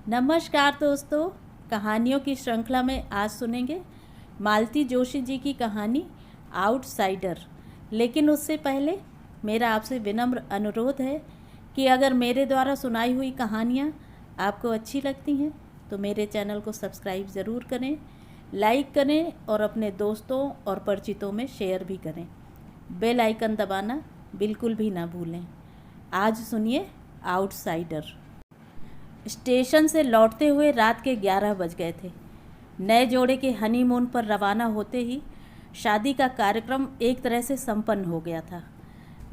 नमस्कार दोस्तों, कहानियों की श्रृंखला में आज सुनेंगे मालती जोशी जी की कहानी आउटसाइडर। लेकिन उससे पहले मेरा आपसे विनम्र अनुरोध है कि अगर मेरे द्वारा सुनाई हुई कहानियाँ आपको अच्छी लगती हैं तो मेरे चैनल को सब्सक्राइब ज़रूर करें, लाइक करें और अपने दोस्तों और परिचितों में शेयर भी करें। बेल आइकन दबाना बिल्कुल भी ना भूलें। आज सुनिए आउटसाइडर। स्टेशन से लौटते हुए रात के 11 बज गए थे। नए जोड़े के हनीमून पर रवाना होते ही शादी का कार्यक्रम एक तरह से संपन्न हो गया था।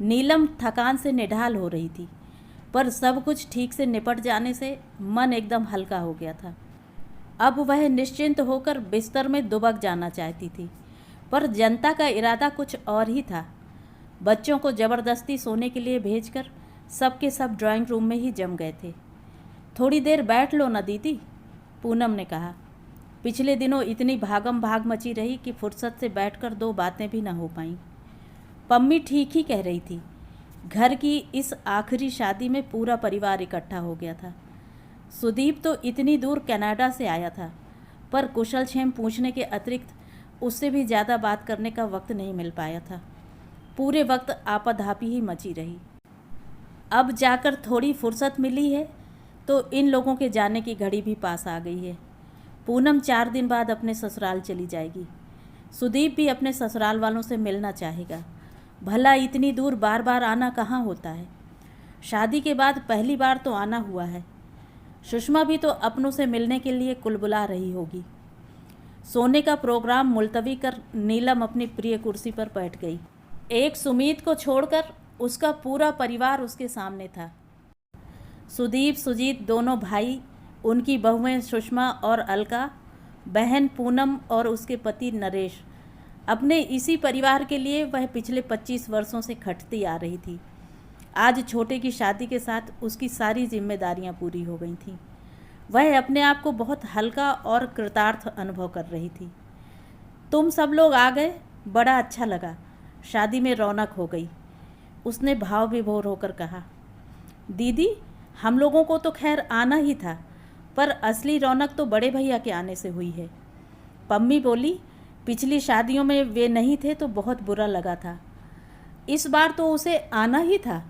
नीलम थकान से निढाल हो रही थी, पर सब कुछ ठीक से निपट जाने से मन एकदम हल्का हो गया था। अब वह निश्चिंत होकर बिस्तर में दुबक जाना चाहती थी, पर जनता का इरादा कुछ और ही था। बच्चों को ज़बरदस्ती सोने के लिए भेजकर सबके सब ड्राइंग रूम में ही जम गए थे। थोड़ी देर बैठ लो ना दीदी, पूनम ने कहा। पिछले दिनों इतनी भागम भाग मची रही कि फुर्सत से बैठकर दो बातें भी ना हो पाईं। पम्मी ठीक ही कह रही थी। घर की इस आखिरी शादी में पूरा परिवार इकट्ठा हो गया था। सुदीप तो इतनी दूर कनाडा से आया था, पर कुशल क्षेम पूछने के अतिरिक्त उससे भी ज़्यादा बात करने का वक्त नहीं मिल पाया था। पूरे वक्त आपाधापी ही मची रही। अब जाकर थोड़ी फुर्सत मिली है तो इन लोगों के जाने की घड़ी भी पास आ गई है। पूनम 4 दिन बाद अपने ससुराल चली जाएगी। सुदीप भी अपने ससुराल वालों से मिलना चाहेगा। भला इतनी दूर बार बार आना कहाँ होता है। शादी के बाद पहली बार तो आना हुआ है। सुषमा भी तो अपनों से मिलने के लिए कुलबुला रही होगी। सोने का प्रोग्राम मुलतवी कर नीलम अपनी प्रिय कुर्सी पर बैठ गई। एक सुमीत को छोड़कर उसका पूरा परिवार उसके सामने था। सुदीप, सुजीत दोनों भाई, उनकी बहुएं सुषमा और अलका, बहन पूनम और उसके पति नरेश। अपने इसी परिवार के लिए वह पिछले 25 वर्षों से खटती आ रही थी। आज छोटे की शादी के साथ उसकी सारी जिम्मेदारियां पूरी हो गई थीं। वह अपने आप को बहुत हल्का और कृतार्थ अनुभव कर रही थी। तुम सब लोग आ गए, बड़ा अच्छा लगा। शादी में रौनक हो गई, उसने भाव विभोर होकर कहा। दीदी, हम लोगों को तो खैर आना ही था, पर असली रौनक तो बड़े भैया के आने से हुई है। पम्मी बोली, पिछली शादियों में वे नहीं थे तो बहुत बुरा लगा था, इस बार तो उसे आना ही था।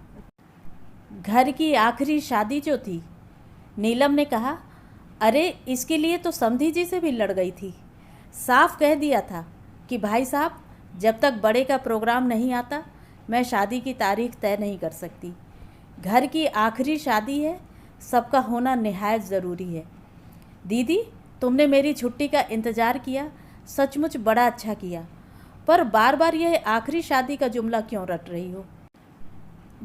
घर की आखिरी शादी जो थी, नीलम ने कहा। अरे इसके लिए तो समधी जी से भी लड़ गई थी। साफ कह दिया था कि भाई साहब, जब तक बड़े का प्रोग्राम नहीं आता मैं शादी की तारीख तय नहीं कर सकती। घर की आखिरी शादी है, सबका होना निहायत ज़रूरी है। दीदी, तुमने मेरी छुट्टी का इंतज़ार किया, सचमुच बड़ा अच्छा किया, पर बार बार यह आखिरी शादी का जुमला क्यों रट रही हो।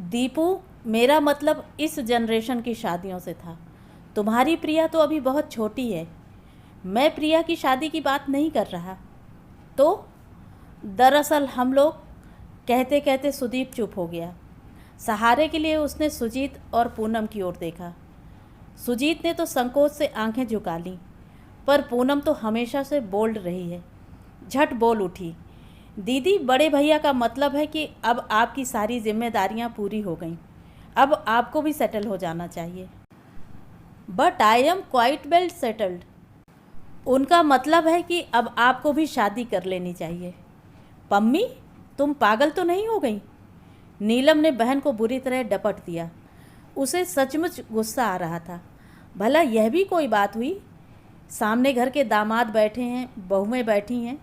दीपू, मेरा मतलब इस जनरेशन की शादियों से था। तुम्हारी प्रिया तो अभी बहुत छोटी है। मैं प्रिया की शादी की बात नहीं कर रहा। तो दरअसल हम लोग, कहते कहते सुदीप चुप हो गया। सहारे के लिए उसने सुजीत और पूनम की ओर देखा। सुजीत ने तो संकोच से आंखें झुका लीं, पर पूनम तो हमेशा से बोल्ड रही है। झट बोल उठी। दीदी, बड़े भैया का मतलब है कि अब आपकी सारी जिम्मेदारियां पूरी हो गईं, अब आपको भी सेटल हो जाना चाहिए। But I am quite well settled. उनका मतलब है कि अब आपको भी शादी कर लेनी चाहिए। पम्मी, तुम पागल तो नहीं हो गई? नीलम ने बहन को बुरी तरह डपट दिया। उसे सचमुच गुस्सा आ रहा था। भला यह भी कोई बात हुई? सामने घर के दामाद बैठे हैं, बहुएं बैठी हैं,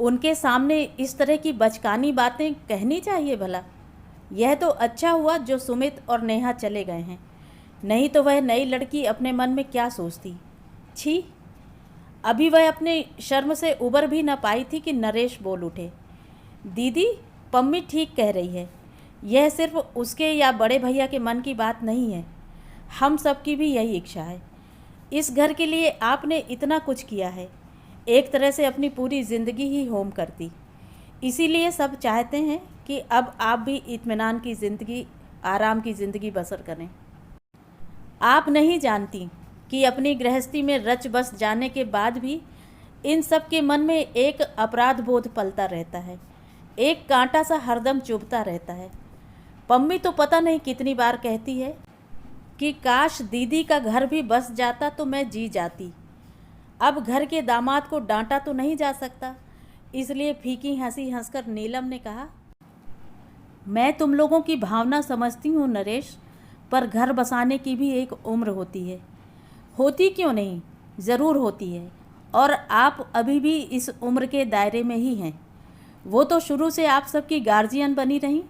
उनके सामने इस तरह की बचकानी बातें कहनी चाहिए भला? यह तो अच्छा हुआ जो सुमित और नेहा चले गए हैं, नहीं तो वह नई लड़की अपने मन में क्या सोचती। छी! अभी वह अपने शर्म से उबर भी न पाई थी कि नरेश बोल उठे। दीदी, पम्मी ठीक कह रही है। यह सिर्फ उसके या बड़े भैया के मन की बात नहीं है, हम सबकी भी यही इच्छा है। इस घर के लिए आपने इतना कुछ किया है, एक तरह से अपनी पूरी ज़िंदगी ही होम कर दी। इसीलिए सब चाहते हैं कि अब आप भी इत्मीनान की ज़िंदगी, आराम की ज़िंदगी बसर करें। आप नहीं जानती कि अपनी गृहस्थी में रच बस जाने के बाद भी इन सब के मन में एक अपराध बोध पलता रहता है, एक कांटा सा हरदम चुभता रहता है। पम्मी तो पता नहीं कितनी बार कहती है कि काश दीदी का घर भी बस जाता तो मैं जी जाती। अब घर के दामाद को डांटा तो नहीं जा सकता, इसलिए फीकी हंसी हंसकर नीलम ने कहा, मैं तुम लोगों की भावना समझती हूँ नरेश, पर घर बसाने की भी एक उम्र होती है। होती क्यों नहीं, ज़रूर होती है, और आप अभी भी इस उम्र के दायरे में ही हैं। वो तो शुरू से आप सबकी गार्जियन बनी रहीं,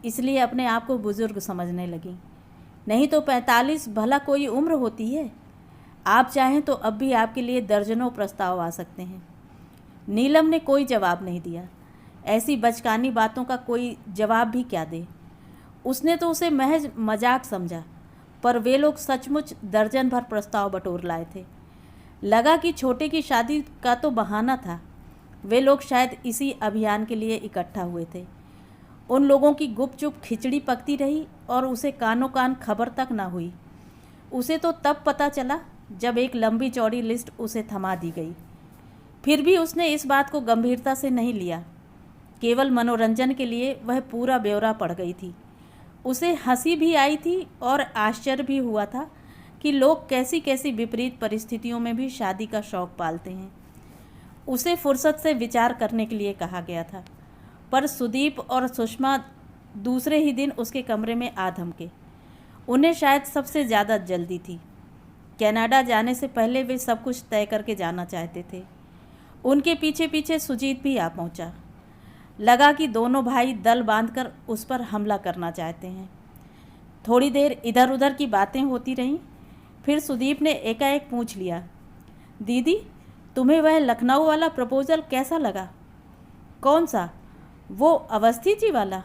इसलिए अपने आप को बुज़ुर्ग समझने लगीं। नहीं तो 45 भला कोई उम्र होती है। आप चाहें तो अब भी आपके लिए दर्जनों प्रस्ताव आ सकते हैं। नीलम ने कोई जवाब नहीं दिया। ऐसी बचकानी बातों का कोई जवाब भी क्या दे। उसने तो उसे महज मजाक समझा, पर वे लोग सचमुच दर्जन भर प्रस्ताव बटोर लाए थे। लगा कि छोटे की शादी का तो बहाना था। वे लोग शायद इसी अभियान के लिए इकट्ठा हुए थे। उन लोगों की गुपचुप खिचड़ी पकती रही और उसे कानों कान खबर तक ना हुई। उसे तो तब पता चला जब एक लंबी चौड़ी लिस्ट उसे थमा दी गई। फिर भी उसने इस बात को गंभीरता से नहीं लिया। केवल मनोरंजन के लिए वह पूरा ब्यौरा पढ़ गई थी। उसे हंसी भी आई थी और आश्चर्य भी हुआ था कि लोग कैसी कैसी विपरीत परिस्थितियों में भी शादी का शौक पालते हैं। उसे फुर्सत से विचार करने के लिए कहा गया था, पर सुदीप और सुषमा दूसरे ही दिन उसके कमरे में आ धमके। उन्हें शायद सबसे ज़्यादा जल्दी थी। कनाडा जाने से पहले वे सब कुछ तय करके जाना चाहते थे। उनके पीछे पीछे सुजीत भी आ पहुंचा। लगा कि दोनों भाई दल बांधकर उस पर हमला करना चाहते हैं। थोड़ी देर इधर उधर की बातें होती रहीं। फिर सुदीप ने एकाएक पूछ लिया, दीदी तुम्हें वह लखनऊ वाला प्रपोज़ल कैसा लगा? कौन सा? वो अवस्थी जी वाला?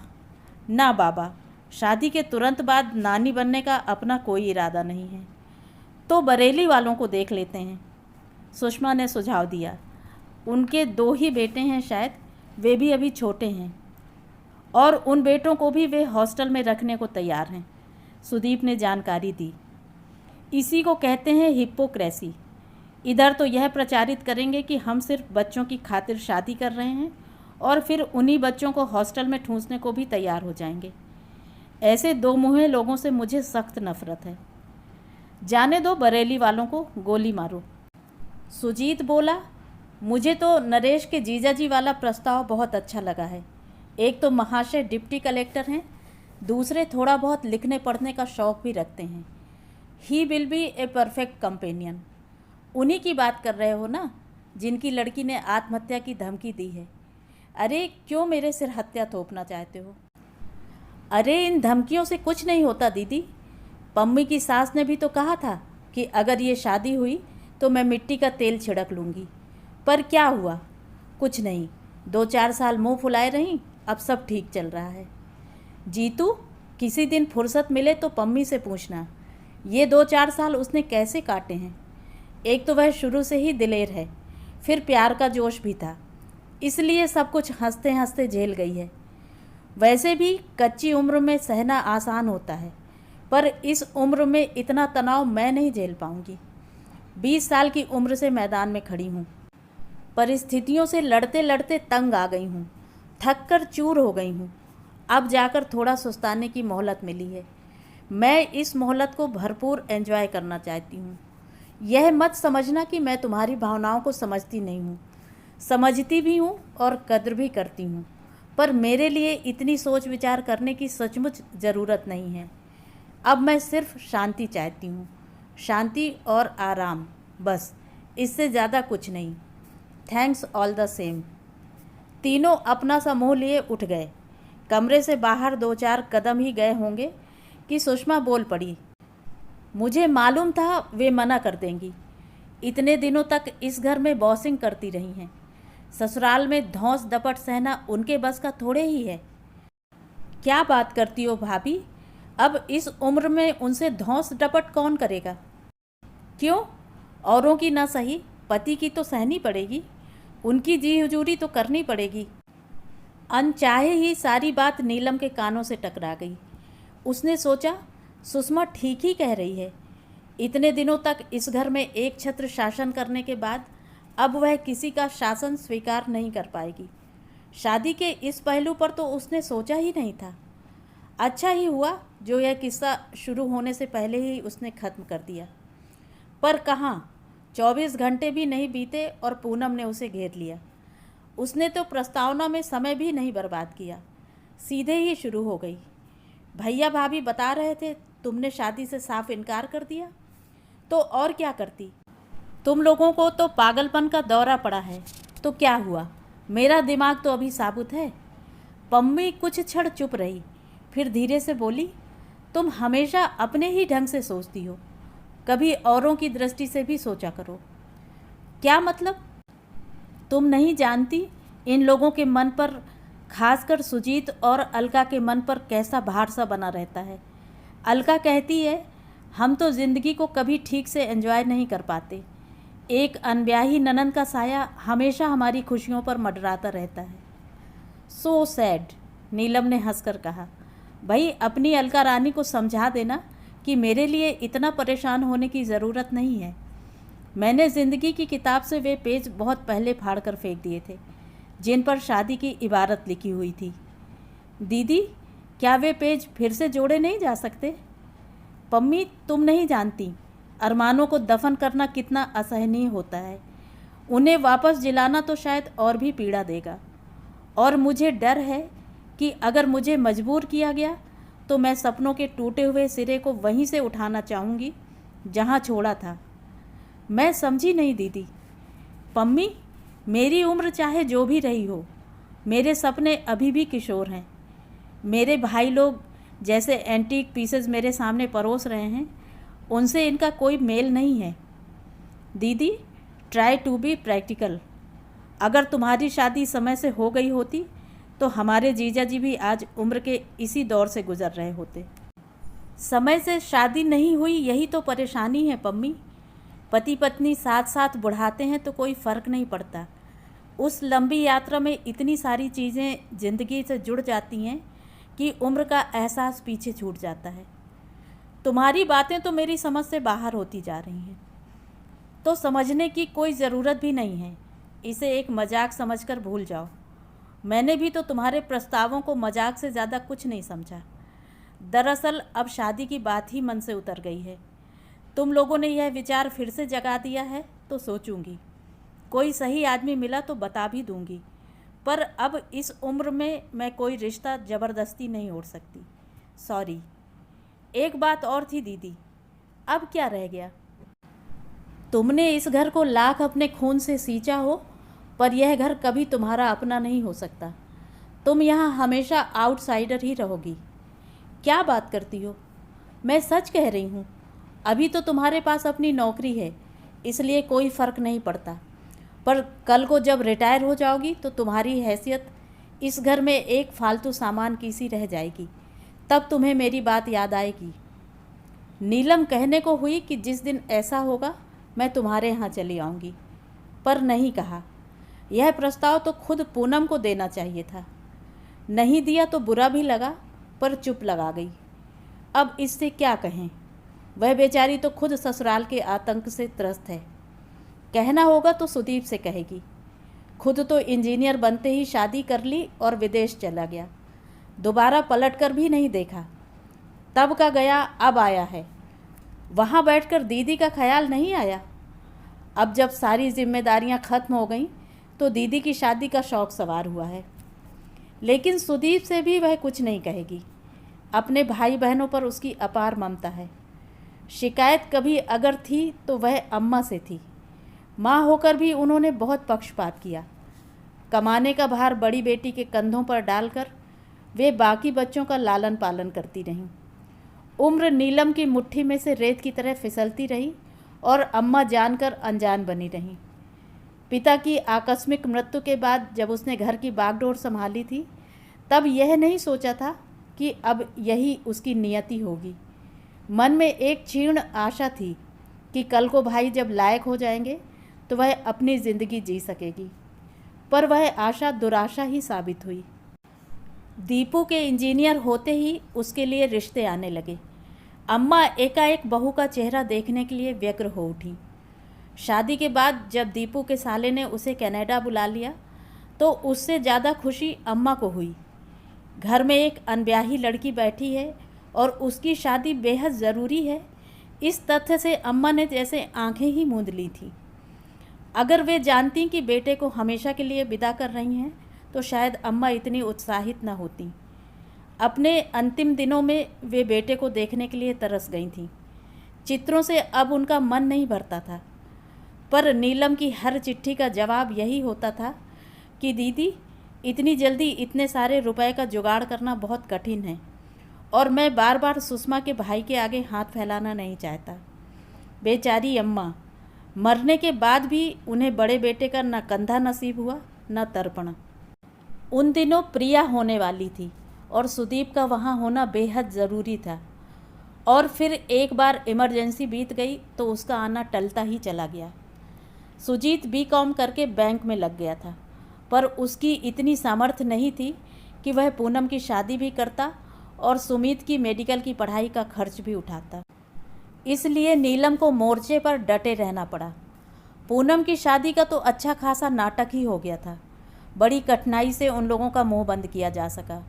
ना बाबा, शादी के तुरंत बाद नानी बनने का अपना कोई इरादा नहीं है। तो बरेली वालों को देख लेते हैं, सुषमा ने सुझाव दिया। उनके 2 ही बेटे हैं शायद, वे भी अभी छोटे हैं, और उन बेटों को भी वे हॉस्टल में रखने को तैयार हैं, सुदीप ने जानकारी दी। इसी को कहते हैं हिप्पोक्रेसी। इधर तो यह प्रचारित करेंगे कि हम सिर्फ बच्चों की खातिर शादी कर रहे हैं, और फिर उन्हीं बच्चों को हॉस्टल में ठूंसने को भी तैयार हो जाएंगे। ऐसे 2 मुँहे लोगों से मुझे सख्त नफरत है। जाने दो, बरेली वालों को गोली मारो। सुजीत बोला, मुझे तो नरेश के जीजा जी वाला प्रस्ताव बहुत अच्छा लगा है। एक तो महाशय डिप्टी कलेक्टर हैं, दूसरे थोड़ा बहुत लिखने पढ़ने का शौक़ भी रखते हैं। He will be a perfect companion. उन्हीं की बात कर रहे हो ना, जिनकी लड़की ने आत्महत्या की धमकी दी है? अरे क्यों मेरे सिर हत्या थोपना चाहते हो? अरे इन धमकियों से कुछ नहीं होता दीदी। पम्मी की सास ने भी तो कहा था कि अगर ये शादी हुई तो मैं मिट्टी का तेल छिड़क लूँगी। पर क्या हुआ? कुछ नहीं। 2-4 साल मुंह फुलाए रहीं, अब सब ठीक चल रहा है। जीतू, किसी दिन फुर्सत मिले तो पम्मी से पूछना, ये 2-4 साल उसने कैसे काटे हैं। एक तो वह शुरू से ही दिलेर है, फिर प्यार का जोश भी था, इसलिए सब कुछ हंसते हंसते झेल गई है। वैसे भी कच्ची उम्र में सहना आसान होता है, पर इस उम्र में इतना तनाव मैं नहीं झेल पाऊंगी। 20 साल की उम्र से मैदान में खड़ी हूँ। परिस्थितियों से लड़ते लड़ते तंग आ गई हूँ, थक कर चूर हो गई हूँ। अब जाकर थोड़ा सुस्ताने की मोहलत मिली है। मैं इस मोहलत को भरपूर एंजॉय करना चाहती हूँ। यह मत समझना कि मैं तुम्हारी भावनाओं को समझती नहीं हूँ। समझती भी हूँ और कद्र भी करती हूँ, पर मेरे लिए इतनी सोच विचार करने की सचमुच ज़रूरत नहीं है। अब मैं सिर्फ शांति चाहती हूँ, शांति और आराम, बस, इससे ज़्यादा कुछ नहीं। Thanks all the same. तीनों अपना सा मुँह लिए उठ गए। कमरे से बाहर 2-4 कदम ही गए होंगे कि सुषमा बोल पड़ी, मुझे मालूम था वे मना कर देंगी। इतने दिनों तक इस घर में बॉसिंग करती रही हैं। ससुराल में धौंस दपट सहना उनके बस का थोड़े ही है। क्या बात करती हो भाभी, अब इस उम्र में उनसे धौंस डपट कौन करेगा? क्यों? औरों की ना सही, पति की तो सहनी पड़ेगी। उनकी जी हुजूरी तो करनी पड़ेगी। अनचाहे ही सारी बात नीलम के कानों से टकरा गई। उसने सोचा, सुषमा ठीक ही कह रही है। इतने दिनों तक इस घर में एक छत्र शासन करने के बाद अब वह किसी का शासन स्वीकार नहीं कर पाएगी। शादी के इस पहलू पर तो उसने सोचा ही नहीं था। अच्छा ही हुआ जो यह किस्सा शुरू होने से पहले ही उसने ख़त्म कर दिया। पर कहाँ, 24 घंटे भी नहीं बीते और पूनम ने उसे घेर लिया। उसने तो प्रस्तावना में समय भी नहीं बर्बाद किया, सीधे ही शुरू हो गई। भैया भाभी बता रहे थे तुमने शादी से साफ इनकार कर दिया, तो और क्या करती। तुम लोगों को तो पागलपन का दौरा पड़ा है, तो क्या हुआ, मेरा दिमाग तो अभी साबुत है। पम्मी कुछ क्षण चुप रही, फिर धीरे से बोली, तुम हमेशा अपने ही ढंग से सोचती हो, कभी औरों की दृष्टि से भी सोचा करो। क्या मतलब? तुम नहीं जानती इन लोगों के मन पर, खासकर सुजीत और अलका के मन पर कैसा भार सा बना रहता है। अलका कहती है हम तो ज़िंदगी को कभी ठीक से एंजॉय नहीं कर पाते। एक अनब्याही ननद का साया हमेशा हमारी खुशियों पर मंडराता रहता है। सो सैड, नीलम ने हंसकर कहा। भाई अपनी अलका रानी को समझा देना कि मेरे लिए इतना परेशान होने की ज़रूरत नहीं है। मैंने ज़िंदगी की किताब से वे पेज बहुत पहले फाड़ कर फेंक दिए थे जिन पर शादी की इबारत लिखी हुई थी। दीदी, क्या वे पेज फिर से जोड़े नहीं जा सकते? पम्मी, तुम नहीं जानती अरमानों को दफन करना कितना असहनीय होता है। उन्हें वापस जिलाना तो शायद और भी पीड़ा देगा। और मुझे डर है कि अगर मुझे मजबूर किया गया तो मैं सपनों के टूटे हुए सिरे को वहीं से उठाना चाहूँगी जहाँ छोड़ा था। मैं समझी नहीं दीदी। पम्मी, मेरी उम्र चाहे जो भी रही हो, मेरे सपने अभी भी किशोर हैं। मेरे भाई लोग जैसे एंटीक पीसेस मेरे सामने परोस रहे हैं, उनसे इनका कोई मेल नहीं है। दीदी, ट्राई टू बी प्रैक्टिकल। अगर तुम्हारी शादी समय से हो गई होती तो हमारे जीजा जी भी आज उम्र के इसी दौर से गुजर रहे होते। समय से शादी नहीं हुई, यही तो परेशानी है पम्मी। पति पत्नी साथ साथ बुढ़ाते हैं तो कोई फ़र्क नहीं पड़ता। उस लंबी यात्रा में इतनी सारी चीज़ें ज़िंदगी से जुड़ जाती हैं कि उम्र का एहसास पीछे छूट जाता है। तुम्हारी बातें तो मेरी समझ से बाहर होती जा रही हैं, तो समझने की कोई ज़रूरत भी नहीं है। इसे एक मजाक समझकर भूल जाओ। मैंने भी तो तुम्हारे प्रस्तावों को मजाक से ज़्यादा कुछ नहीं समझा। दरअसल अब शादी की बात ही मन से उतर गई है। तुम लोगों ने यह विचार फिर से जगा दिया है तो सोचूंगी। कोई सही आदमी मिला तो बता भी दूंगी, पर अब इस उम्र में मैं कोई रिश्ता ज़बरदस्ती नहीं ओढ़ सकती। सॉरी। एक बात और थी दीदी, अब क्या रह गया? तुमने इस घर को लाख अपने खून से सींचा हो, पर यह घर कभी तुम्हारा अपना नहीं हो सकता। तुम यहाँ हमेशा आउटसाइडर ही रहोगी। क्या बात करती हो? मैं सच कह रही हूँ। अभी तो तुम्हारे पास अपनी नौकरी है, इसलिए कोई फ़र्क नहीं पड़ता, पर कल को जब रिटायर हो जाओगी तो तुम्हारी हैसियत इस घर में एक फालतू सामान की सी रह जाएगी। तब तुम्हें मेरी बात याद आएगी। नीलम कहने को हुई कि जिस दिन ऐसा होगा मैं तुम्हारे यहाँ चली आऊँगी, पर नहीं कहा। यह प्रस्ताव तो खुद पूनम को देना चाहिए था। नहीं दिया तो बुरा भी लगा, पर चुप लगा गई। अब इससे क्या कहें, वह बेचारी तो खुद ससुराल के आतंक से त्रस्त है। कहना होगा तो सुदीप से कहेगी। खुद तो इंजीनियर बनते ही शादी कर ली और विदेश चला गया, दोबारा पलट कर भी नहीं देखा। तब का गया अब आया है। वहाँ बैठकर दीदी का ख्याल नहीं आया? अब जब सारी जिम्मेदारियाँ खत्म हो गईं तो दीदी की शादी का शौक़ सवार हुआ है। लेकिन सुदीप से भी वह कुछ नहीं कहेगी। अपने भाई बहनों पर उसकी अपार ममता है। शिकायत कभी अगर थी तो वह अम्मा से थी। माँ होकर भी उन्होंने बहुत पक्षपात किया। कमाने का भार बड़ी बेटी के कंधों पर डालकर वे बाकी बच्चों का लालन पालन करती रहीं। उम्र नीलम की मुट्ठी में से रेत की तरह फिसलती रही और अम्मा जानकर अनजान बनी रहीं। पिता की आकस्मिक मृत्यु के बाद जब उसने घर की बागडोर संभाली थी, तब यह नहीं सोचा था कि अब यही उसकी नियति होगी। मन में एक क्षीण आशा थी कि कल को भाई जब लायक हो जाएंगे तो वह अपनी ज़िंदगी जी सकेगी, पर वह आशा दुराशा ही साबित हुई। दीपू के इंजीनियर होते ही उसके लिए रिश्ते आने लगे। अम्मा एकाएक बहू का चेहरा देखने के लिए व्यग्र हो उठी। शादी के बाद जब दीपू के साले ने उसे कनाडा बुला लिया तो उससे ज़्यादा खुशी अम्मा को हुई। घर में एक अनब्याही लड़की बैठी है और उसकी शादी बेहद ज़रूरी है, इस तथ्य से अम्मा ने जैसे आंखें ही मूंद ली थी। अगर वे जानती कि बेटे को हमेशा के लिए विदा कर रही हैं तो शायद अम्मा इतनी उत्साहित न होती। अपने अंतिम दिनों में वे बेटे को देखने के लिए तरस गई थीं। चित्रों से अब उनका मन नहीं भरता था, पर नीलम की हर चिट्ठी का जवाब यही होता था कि दीदी, इतनी जल्दी इतने सारे रुपए का जुगाड़ करना बहुत कठिन है और मैं बार बार सुषमा के भाई के आगे हाथ फैलाना नहीं चाहता। बेचारी अम्मा, मरने के बाद भी उन्हें बड़े बेटे का न कंधा नसीब हुआ न तर्पण। उन दिनों प्रिया होने वाली थी और सुदीप का वहाँ होना बेहद ज़रूरी था। और फिर एक बार इमरजेंसी बीत गई तो उसका आना टलता ही चला गया। सुजीत बीकॉम करके बैंक में लग गया था, पर उसकी इतनी सामर्थ्य नहीं थी कि वह पूनम की शादी भी करता और सुमित की मेडिकल की पढ़ाई का खर्च भी उठाता। इसलिए नीलम को मोर्चे पर डटे रहना पड़ा। पूनम की शादी का तो अच्छा खासा नाटक ही हो गया था। बड़ी कठिनाई से उन लोगों का मुंह बंद किया जा सका।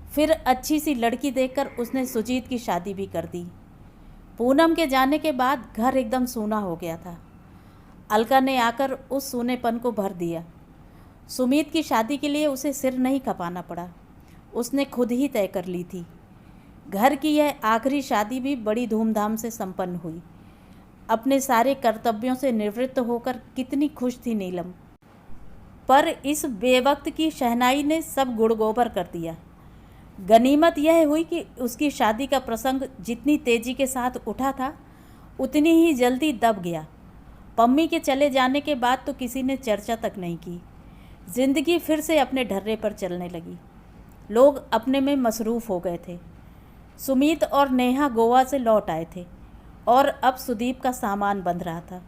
फिर अच्छी सी लड़की देखकर उसने सुजीत की शादी भी कर दी। पूनम के जाने के बाद घर एकदम सूना हो गया था। अलका ने आकर उस सूनेपन को भर दिया। सुमित की शादी के लिए उसे सिर नहीं खपाना पड़ा, उसने खुद ही तय कर ली थी। घर की यह आखिरी शादी भी बड़ी धूमधाम से संपन्न हुई। अपने सारे कर्तव्यों से निवृत्त होकर कितनी खुश थी नीलम। पर इस बेवक्त की शहनाई ने सब गुड़ गोबर कर दिया। गनीमत यह हुई कि उसकी शादी का प्रसंग जितनी तेजी के साथ उठा था उतनी ही जल्दी दब गया। पम्मी के चले जाने के बाद तो किसी ने चर्चा तक नहीं की। जिंदगी फिर से अपने ढर्रे पर चलने लगी। लोग अपने में मसरूफ़ हो गए थे। सुमित और नेहा गोवा से लौट आए थे और अब सुदीप का सामान बंध रहा था।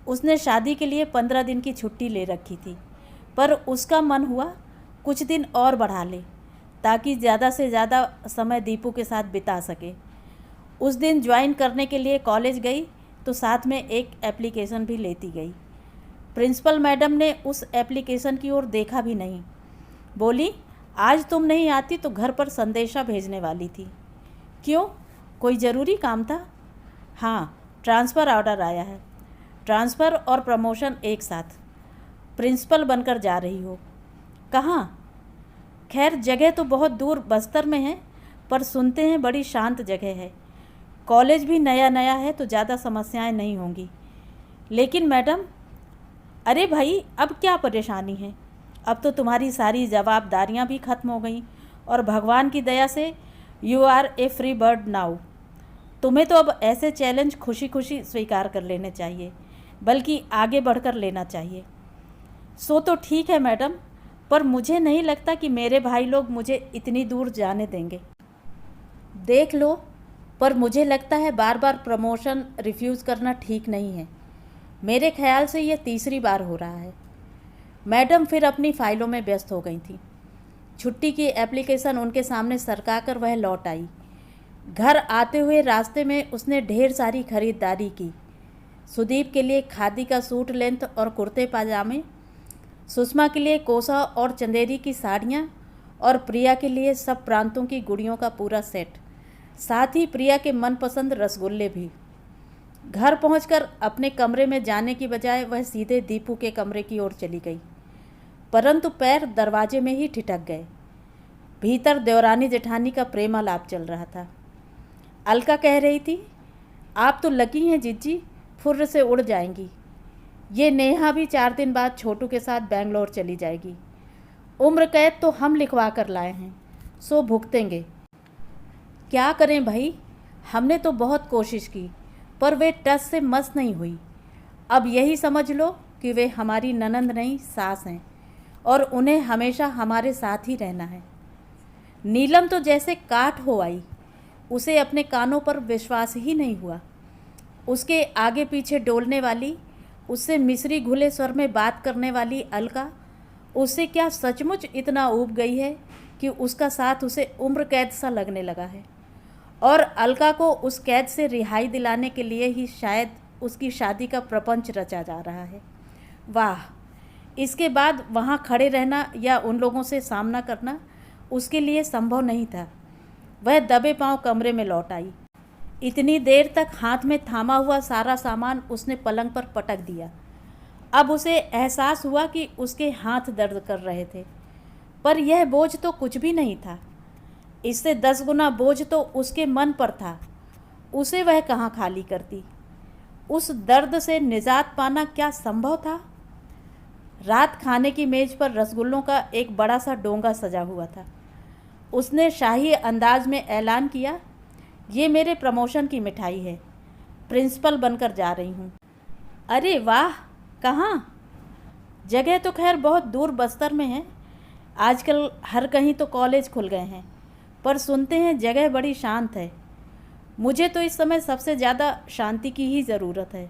उसने शादी के लिए 15 दिन की छुट्टी ले रखी थी, पर उसका मन हुआ कुछ दिन और बढ़ा ले ताकि ज़्यादा से ज़्यादा समय दीपू के साथ बिता सके। उस दिन ज्वाइन करने के लिए कॉलेज गई तो साथ में एक एप्लीकेशन भी लेती गई। प्रिंसिपल मैडम ने उस एप्लीकेशन की ओर देखा भी नहीं। बोली, आज तुम नहीं आती तो घर पर संदेशा भेजने वाली थी। क्यों, कोई ज़रूरी काम था? हाँ, ट्रांसफ़र ऑर्डर आया है। ट्रांसफ़र और प्रमोशन एक साथ। प्रिंसिपल बनकर जा रही हो। कहाँ? खैर, जगह तो बहुत दूर बस्तर में है, पर सुनते हैं बड़ी शांत जगह है। कॉलेज भी नया नया है तो ज़्यादा समस्याएं नहीं होंगी। लेकिन मैडम, अरे भाई, अब क्या परेशानी है? अब तो तुम्हारी सारी जवाबदारियां भी ख़त्म हो गई और भगवान की दया से you are a free bird now. तुम्हें तो अब ऐसे चैलेंज खुशी खुशी स्वीकार कर लेने चाहिए, बल्कि आगे बढ़कर लेना चाहिए। सो तो ठीक है मैडम, पर मुझे नहीं लगता कि मेरे भाई लोग मुझे इतनी दूर जाने देंगे। देख लो, पर मुझे लगता है बार बार प्रमोशन रिफ्यूज़ करना ठीक नहीं है। मेरे ख्याल से यह तीसरी बार हो रहा है। मैडम फिर अपनी फाइलों में व्यस्त हो गई थी। छुट्टी की एप्लीकेशन उनके सामने सरका कर वह लौट आई। घर आते हुए रास्ते में उसने ढेर सारी खरीदारी की। सुदीप के लिए खादी का सूट लेंथ और कुर्ते पाजामे, सुषमा के लिए कोसा और चंदेरी की साड़ियाँ और प्रिया के लिए सब प्रांतों की गुड़ियों का पूरा सेट, साथ ही प्रिया के मनपसंद रसगुल्ले भी। घर पहुंचकर अपने कमरे में जाने की बजाय वह सीधे दीपू के कमरे की ओर चली गई, परंतु पैर दरवाजे में ही ठिठक गए। भीतर देवरानी जेठानी का प्रेमालाप चल रहा था। अलका कह रही थी, आप तो लकी हैं जिज्जी, फुर्र से उड़ जाएंगी। ये नेहा भी 4 दिन बाद छोटू के साथ बेंगलोर चली जाएगी। उम्र कैद तो हम लिखवा कर लाए हैं, सो भुगतेंगे। क्या करें भाई, हमने तो बहुत कोशिश की, पर वे टस से मस नहीं हुई। अब यही समझ लो कि वे हमारी ननंद नहीं, सास हैं और उन्हें हमेशा हमारे साथ ही रहना है। नीलम तो जैसे काठ हो आई। उसे अपने कानों पर विश्वास ही नहीं हुआ। उसके आगे पीछे डोलने वाली, उससे मिस्री घुले स्वर में बात करने वाली अलका उससे क्या सचमुच इतना ऊब गई है कि उसका साथ उसे उम्र कैद सा लगने लगा है। और अलका को उस कैद से रिहाई दिलाने के लिए ही शायद उसकी शादी का प्रपंच रचा जा रहा है। वाह, इसके बाद वहाँ खड़े रहना या उन लोगों से सामना करना उसके लिए संभव नहीं था। वह दबे पांव कमरे में लौट आई। इतनी देर तक हाथ में थामा हुआ सारा सामान उसने पलंग पर पटक दिया। अब उसे एहसास हुआ कि उसके हाथ दर्द कर रहे थे, पर यह बोझ तो कुछ भी नहीं था। इससे 10 गुना बोझ तो उसके मन पर था। उसे वह कहाँ खाली करती। उस दर्द से निजात पाना क्या संभव था? रात खाने की मेज पर रसगुल्लों का एक बड़ा सा डोंगा सजा हुआ था। उसने शाही अंदाज में ऐलान किया, ये मेरे प्रमोशन की मिठाई है, प्रिंसिपल बनकर जा रही हूँ। अरे वाह, कहाँ? जगह तो खैर बहुत दूर बस्तर में है। आजकल हर कहीं तो कॉलेज खुल गए हैं, पर सुनते हैं जगह बड़ी शांत है। मुझे तो इस समय सबसे ज़्यादा शांति की ही ज़रूरत है।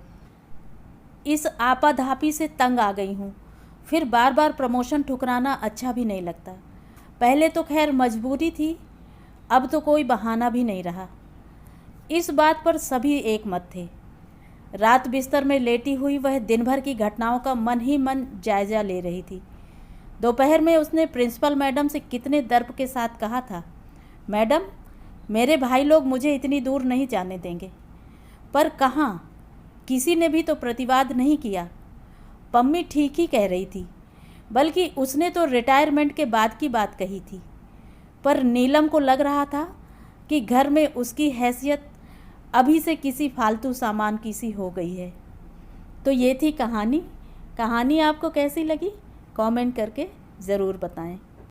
इस आपाधापी से तंग आ गई हूँ। फिर बार बार प्रमोशन ठुकराना अच्छा भी नहीं लगता। पहले तो खैर मजबूरी थी, अब तो कोई बहाना भी नहीं रहा। इस बात पर सभी एक मत थे। रात बिस्तर में लेटी हुई वह दिन भर की घटनाओं का मन ही मन जायजा ले रही थी। दोपहर में उसने प्रिंसिपल मैडम से कितने दर्प के साथ कहा था, मैडम, मेरे भाई लोग मुझे इतनी दूर नहीं जाने देंगे। पर कहाँ, किसी ने भी तो प्रतिवाद नहीं किया। पम्मी ठीक ही कह रही थी, बल्कि उसने तो रिटायरमेंट के बाद की बात कही थी। पर नीलम को लग रहा था कि घर में उसकी हैसियत अभी से किसी फालतू सामान की सी हो गई है। तो ये थी कहानी। कहानी आपको कैसी लगी कमेंट करके ज़रूर बताएं।